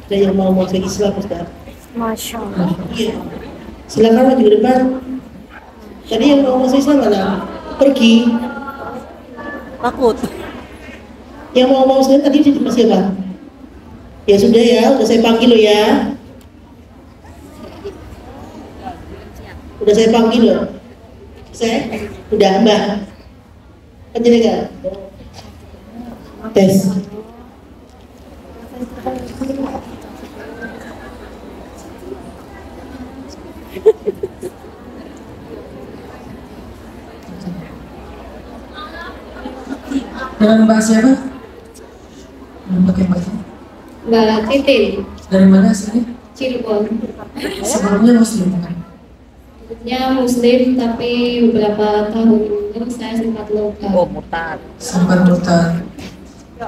Ada yang mau masuk Islam Ustaz? Masya Allah. Iya. Silakan maju ke depan. Tadi yang mau masuk Islam mana? Pergi. Takut. Yang mau masuk Islam tadi siapa? Ya sudah ya, udah saya panggil loh ya. Udah saya panggil loh. Saya udah Mbak. Penjaga. Tes. Dengan Mbak siapa? Pakai Mbak siapa? Mbak Titin, Dari mana aslinya? Cirebon. Sebelumnya Muslim kan? Sebelumnya Muslim, tapi beberapa tahun lalu saya sempat logam. Sempat murtad.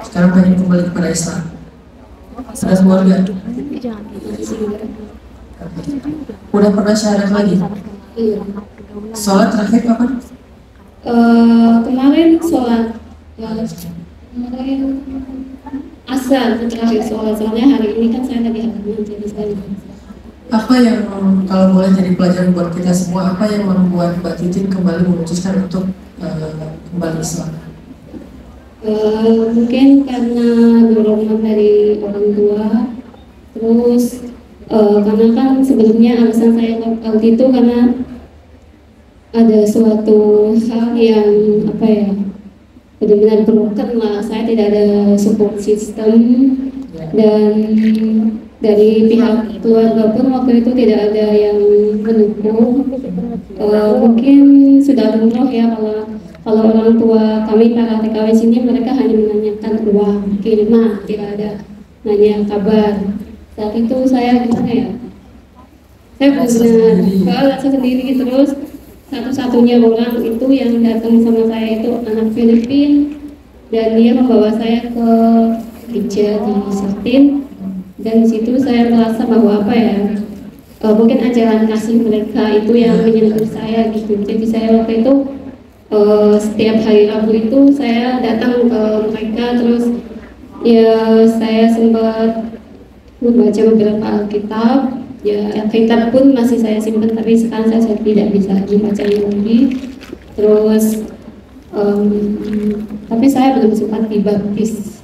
Sekarang pengen kembali kepada Islam. Ada keluarga. Udah pernah syahadat lagi? Iya. Sholat terakhir kapan? Kemarin sholat, kemarin asar terakhir sholat. Soalnya hari ini kan saya lagi halangan, jadi saya Apa yang, kalau boleh jadi pelajaran buat kita semua, apa yang membuat Mbak Titin kembali memutuskan untuk kembali Islam? mungkin karena dorongan dari orang tua, terus karena kan sebelumnya alasan saya waktu itu karena ada suatu hal yang apa ya, benar-benar broken lah. Saya tidak ada support system, dan dari pihak keluarga pun waktu itu tidak ada yang mendukung. Mungkin sudah lumrah ya kalau orang tua kami para TKW sini, mereka hanya menanyakan uang kiriman, tidak ada nanya kabar. Saat itu saya gimana ya, saya benar-benar rasa sendiri. Terus satu-satunya orang itu yang datang sama saya itu anak Filipina, dan dia membawa saya ke gereja di Sertin, dan di situ saya merasa bahwa apa ya, mungkin ajaran kasih mereka itu yang menyentuh saya gitu. Jadi saya waktu itu setiap hari Rabu itu saya datang ke mereka, terus ya saya sempat membaca beberapa Alkitab. Ya, Alkitab pun masih saya simpan, tapi sekarang saya sudah tidak bisa membacanya lagi. Terus tapi saya belum sempat dibaptis.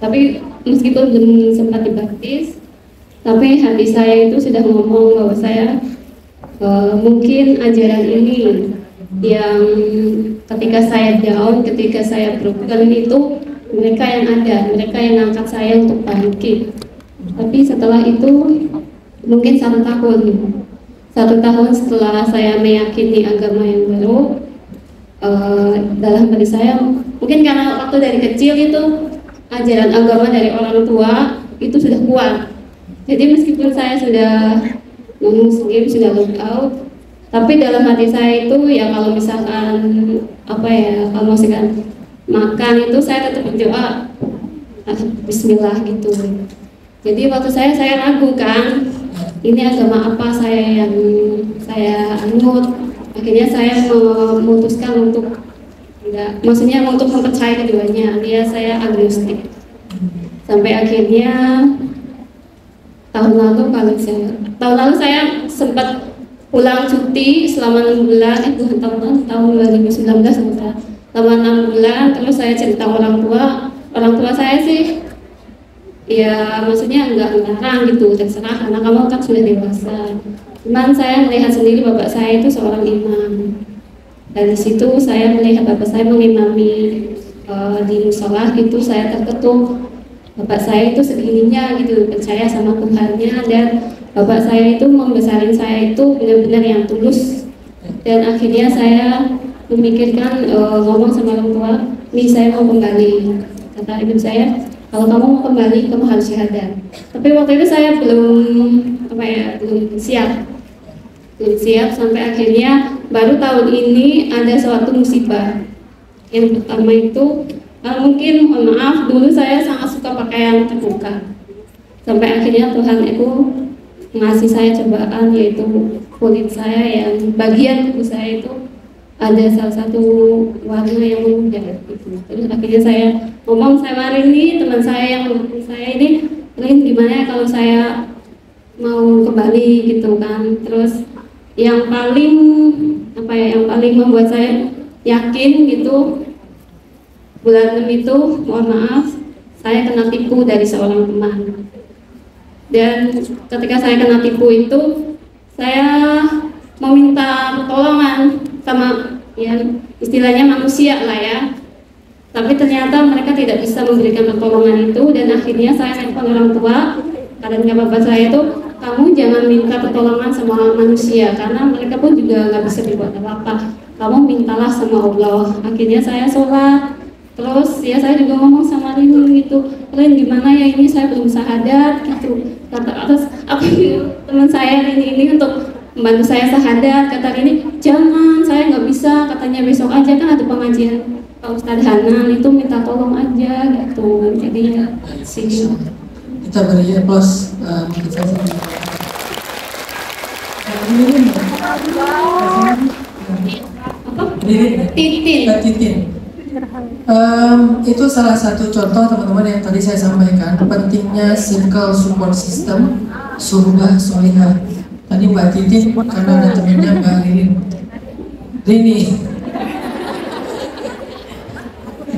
Tapi meskipun belum sempat dibaptis, tapi hati saya itu sudah ngomong bahwa saya mungkin ajaran ini yang ketika saya down, ketika saya broken itu mereka yang ada, mereka yang ngangkat saya untuk bangkit. Tapi setelah itu mungkin satu tahun setelah saya meyakini agama yang baru, dalam hati saya mungkin karena waktu dari kecil itu ajaran agama dari orang tua itu sudah kuat. Jadi meskipun saya sudah ngomong sendiri, sudah look out, tapi dalam hati saya itu ya kalau misalkan apa ya, kalau misalkan makan itu saya tetap berdoa Bismillah gitu. Jadi waktu saya ragu kan, ini agama apa saya yang saya anut. Akhirnya saya memutuskan untuk enggak, maksudnya untuk mempercayai keduanya, alias saya agnostik. Sampai akhirnya tahun lalu saya sempat pulang cuti selama 6 bulan, tahun 2019 selama 6 bulan. Terus saya cerita orang tua saya sih ya maksudnya enggak melarang gitu, terserah karena kamu kan sudah dewasa. Cuman saya melihat sendiri bapak saya itu seorang imam. Dari situ saya melihat bapak saya mengimami di musola gitu, saya terketuk. Bapak saya itu segininya gitu, percaya sama Tuhannya, dan bapak saya itu membesarin saya itu benar-benar yang tulus. Dan akhirnya saya memikirkan ngomong sama orang tua, nih saya mau kembali. Kata ibu saya, kalau kamu mau kembali, kamu harus syahadat. Tapi waktu itu saya belum siap sampai akhirnya baru tahun ini ada suatu musibah. Yang pertama itu mungkin mohon maaf, dulu saya sangat suka pakaian terbuka. Sampai akhirnya Tuhan itu ngasih saya cobaan, yaitu kulit saya yang bagian tubuh saya itu ada salah satu warna yang memudar gitu. Terus akhirnya saya ngomong sama Rini, teman saya yang mendukung saya ini Rin gimana ya kalau saya mau kembali gitu kan. Terus yang paling yang paling membuat saya yakin gitu, bulan 6 itu mohon maaf saya kena tipu dari seorang teman. Dan ketika saya kena tipu itu, saya meminta pertolongan sama ya istilahnya manusia lah ya. Tapi ternyata mereka tidak bisa memberikan pertolongan itu, dan akhirnya saya telepon orang tua karena bapak saya itu, kamu jangan minta pertolongan sama manusia karena mereka pun juga nggak bisa dibuat apa-apa. Kamu mintalah sama Allah. Akhirnya saya sholat. Terus ya saya juga ngomong sama Rin gitu, Rin gimana ya ini saya belum syahadat gitu. Terus aku teman saya Rin ini untuk membantu saya syahadat, kata Rin, jangan, saya nggak bisa, katanya besok aja kan ada pengajian Pak Ustadz Hanan, itu minta tolong aja gitu. Jadi ya sini kita beri aplaus motivasi. apa? Titin. Titin. Itu salah satu contoh teman-teman yang tadi saya sampaikan, pentingnya circle support system suhbah solihah. Tadi Mbak Titin karena ada temannya Mbak Rini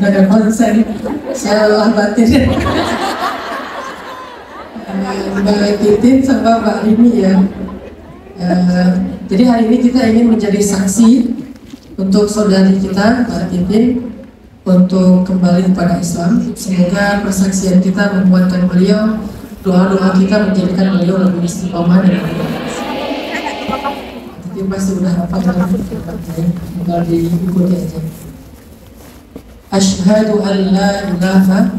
nggak ada konsen, saya lelah batin. Mbak Titin sama Mbak Rini ya. Jadi hari ini kita ingin menjadi saksi untuk saudari kita Mbak Titin untuk kembali kepada Islam. Semoga persaksian kita membuatkan beliau, doa-doa kita menjadikan beliau lebih istiqomah dan Titin pasti udah hafal kan? Tinggal diikuti aja. Asyhadu an la ilaha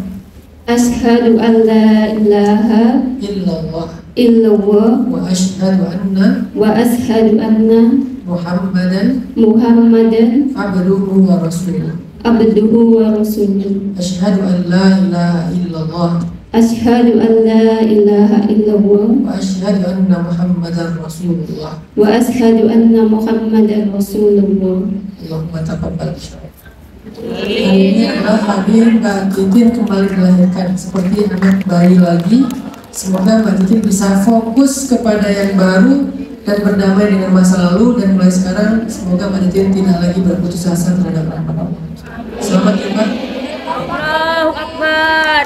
Ashhadu an la ilaha illallah wa ashhadu anna Muhammadan abduhu wa rasuluh. Asyhadu an la ilaha illallah Ashhadu an la ilaha illallah wa ashhadu anna Muhammadan rasulullah. wa ashhadu anna Muhammadan Rasulullah. Allahumma taqabbal. Hari ini adalah hari Mbak Titin kembali dilahirkan seperti anak bayi lagi. Semoga Mbak Titin bisa fokus kepada yang baru dan berdamai dengan masa lalu, dan mulai sekarang semoga Mbak Titin tidak lagi berputus asa terhadap apapun. Selamat ya Mbak. Allahu Akbar.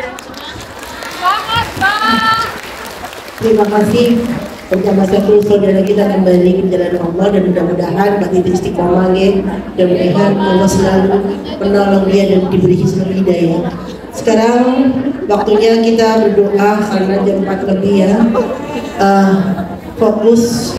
Terima kasih bersama satu saudara kita kembali ke jalan Allah, dan mudah-mudahan Mbak Titin istiqomah ya, dan mudah-mudahan Allah selalu menolong dia dan diberi selalu hidayah. Sekarang waktunya kita berdoa karena jam 4 lebih ya. Fokus